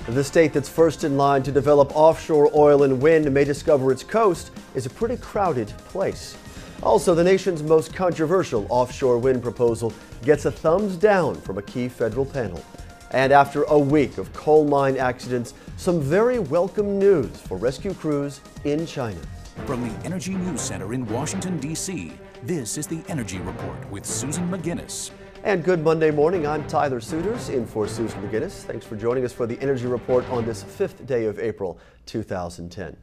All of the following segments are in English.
The state that's first in line to develop offshore oil and wind may discover its coast is a pretty crowded place. Also, the nation's most controversial offshore wind proposal gets a thumbs down from a key federal panel. And after a week of coal mine accidents, some very welcome news for rescue crews in China. From the Energy News Center in Washington, D.C., this is the Energy Report with Susan McGinnis. And good Monday morning. I'm Tyler Suiters in for Susan McGinnis. Thanks for joining us for the Energy Report on this 5th day of April 2010.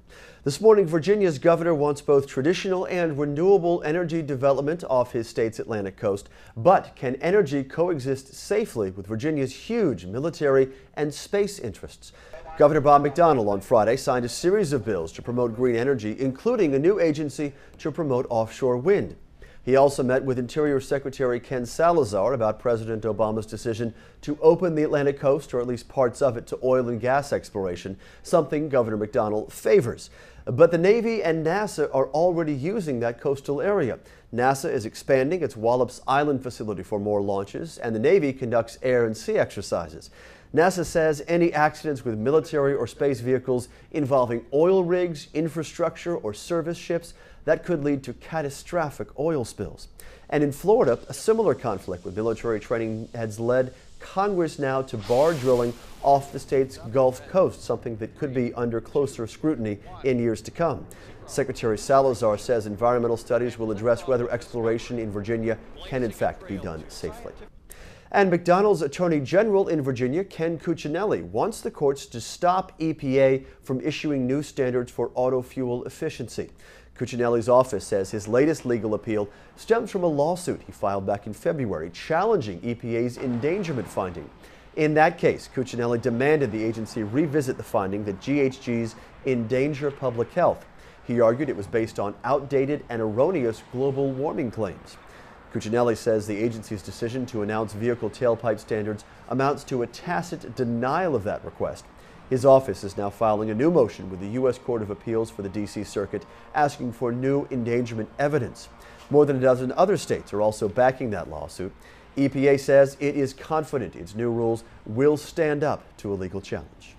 This morning, Virginia's governor wants both traditional and renewable energy development off his state's Atlantic coast. But can energy coexist safely with Virginia's huge military and space interests? Governor Bob McDonnell on Friday signed a series of bills to promote green energy, including a new agency to promote offshore wind. He also met with Interior Secretary Ken Cuccinelli about President Obama's decision to open the Atlantic coast, or at least parts of it, to oil and gas exploration, something Governor McDonnell favors. But the Navy and NASA are already using that coastal area. NASA is expanding its Wallops Island facility for more launches, and the Navy conducts air and sea exercises. NASA says any accidents with military or space vehicles involving oil rigs, infrastructure, or service ships that could lead to catastrophic oil spills. And in Florida, a similar conflict with military training has led Congress now to bar drilling off the state's Gulf Coast, something that could be under closer scrutiny in years to come. Secretary Salazar says environmental studies will address whether exploration in Virginia can in fact be done safely. And McDonnell's Attorney General in Virginia, Ken Cuccinelli, wants the courts to stop EPA from issuing new standards for auto fuel efficiency. Cuccinelli's office says his latest legal appeal stems from a lawsuit he filed back in February challenging EPA's endangerment finding. In that case, Cuccinelli demanded the agency revisit the finding that GHGs endanger public health. He argued it was based on outdated and erroneous global warming claims. Cuccinelli says the agency's decision to announce vehicle tailpipe standards amounts to a tacit denial of that request. His office is now filing a new motion with the U.S. Court of Appeals for the D.C. Circuit, asking for new endangerment evidence. More than a dozen other states are also backing that lawsuit. EPA says it is confident its new rules will stand up to a legal challenge.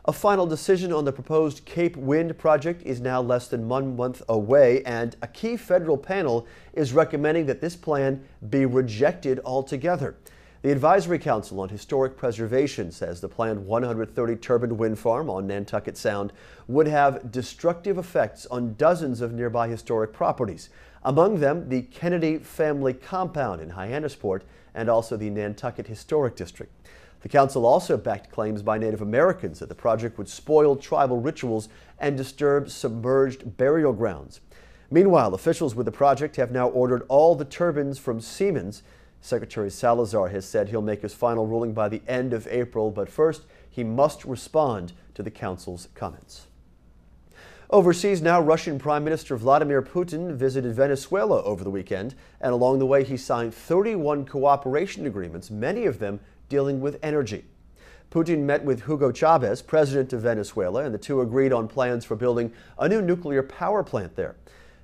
A final decision on the proposed Cape Wind project is now less than 1 month away, and a key federal panel is recommending that this plan be rejected altogether. The Advisory Council on Historic Preservation says the planned 130-turbine wind farm on Nantucket Sound would have destructive effects on dozens of nearby historic properties, among them the Kennedy family compound in Hyannisport and also the Nantucket Historic District. The council also backed claims by Native Americans that the project would spoil tribal rituals and disturb submerged burial grounds. Meanwhile, officials with the project have now ordered all the turbines from Siemens. Secretary Salazar has said he'll make his final ruling by the end of April, but first he must respond to the council's comments. Overseas now, Russian Prime Minister Vladimir Putin visited Venezuela over the weekend, and along the way he signed 31 cooperation agreements, many of them dealing with energy. Putin met with Hugo Chavez, president of Venezuela, and the two agreed on plans for building a new nuclear power plant there.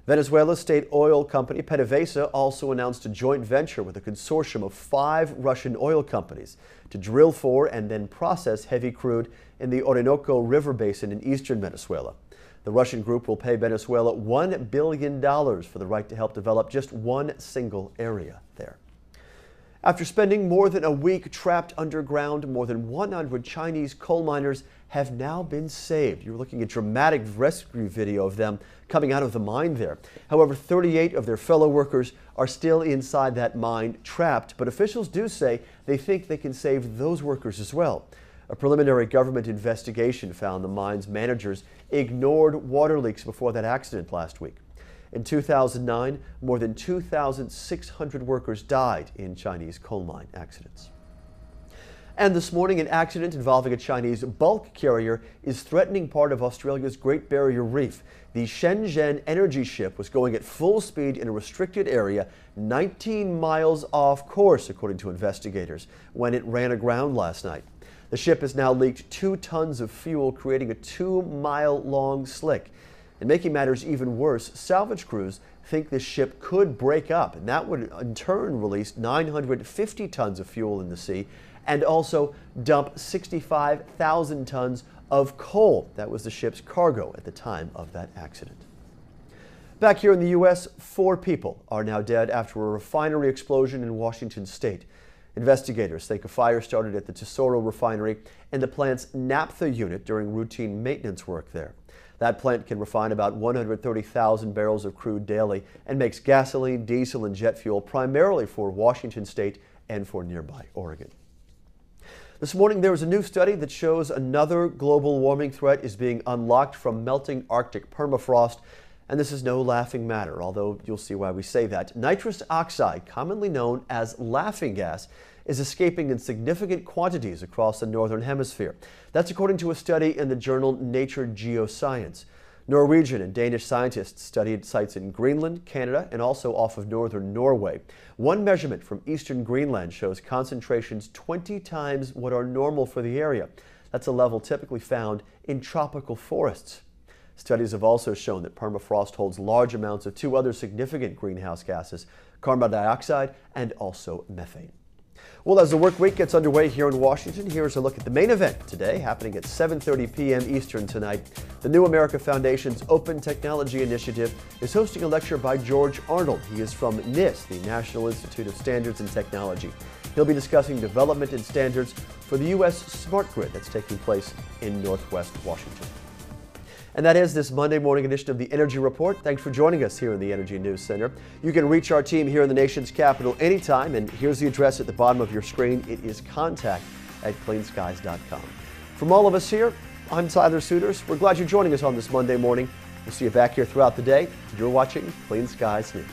Venezuela's state oil company PDVSA also announced a joint venture with a consortium of 5 Russian oil companies to drill for and then process heavy crude in the Orinoco River basin in eastern Venezuela. The Russian group will pay Venezuela $1 billion for the right to help develop just one single area there. After spending more than a week trapped underground, more than 100 Chinese coal miners have now been saved. You're looking at dramatic rescue video of them coming out of the mine there. However, 38 of their fellow workers are still inside that mine trapped, but officials do say they think they can save those workers as well. A preliminary government investigation found the mine's managers ignored water leaks before that accident last week. In 2009, more than 2,600 workers died in Chinese coal mine accidents. And this morning, an accident involving a Chinese bulk carrier is threatening part of Australia's Great Barrier Reef. The Shenzhen energy ship was going at full speed in a restricted area 19 miles off course, according to investigators, when it ran aground last night. The ship has now leaked 2 tons of fuel, creating a 2-mile-long slick. And making matters even worse, salvage crews think this ship could break up, and that would in turn release 950 tons of fuel in the sea and also dump 65,000 tons of coal. That was the ship's cargo at the time of that accident. Back here in the U.S., 4 people are now dead after a refinery explosion in Washington state. Investigators think a fire started at the Tesoro refinery and the plant's naphtha unit during routine maintenance work there. That plant can refine about 130,000 barrels of crude daily and makes gasoline, diesel, and jet fuel primarily for Washington state and for nearby Oregon. This morning there was a new study that shows another global warming threat is being unlocked from melting Arctic permafrost. And this is no laughing matter, although you'll see why we say that. Nitrous oxide, commonly known as laughing gas, is escaping in significant quantities across the northern hemisphere. That's according to a study in the journal Nature Geoscience. Norwegian and Danish scientists studied sites in Greenland, Canada, and also off of northern Norway. One measurement from eastern Greenland shows concentrations 20 times what are normal for the area. That's a level typically found in tropical forests. Studies have also shown that permafrost holds large amounts of 2 other significant greenhouse gases, carbon dioxide and also methane. Well, as the work week gets underway here in Washington, here's a look at the main event today, happening at 7:30 p.m. Eastern tonight. The New America Foundation's Open Technology Initiative is hosting a lecture by George Arnold. He is from NIST, the National Institute of Standards and Technology. He'll be discussing development and standards for the U.S. smart grid that's taking place in Northwest Washington. And that is this Monday morning edition of the Energy Report. Thanks for joining us here in the Energy News Center. You can reach our team here in the nation's capital anytime, and here's the address at the bottom of your screen. It is contact@cleanskies.com. From all of us here, I'm Tyler Suiters. We're glad you're joining us on this Monday morning. We'll see you back here throughout the day. You're watching Clean Skies News.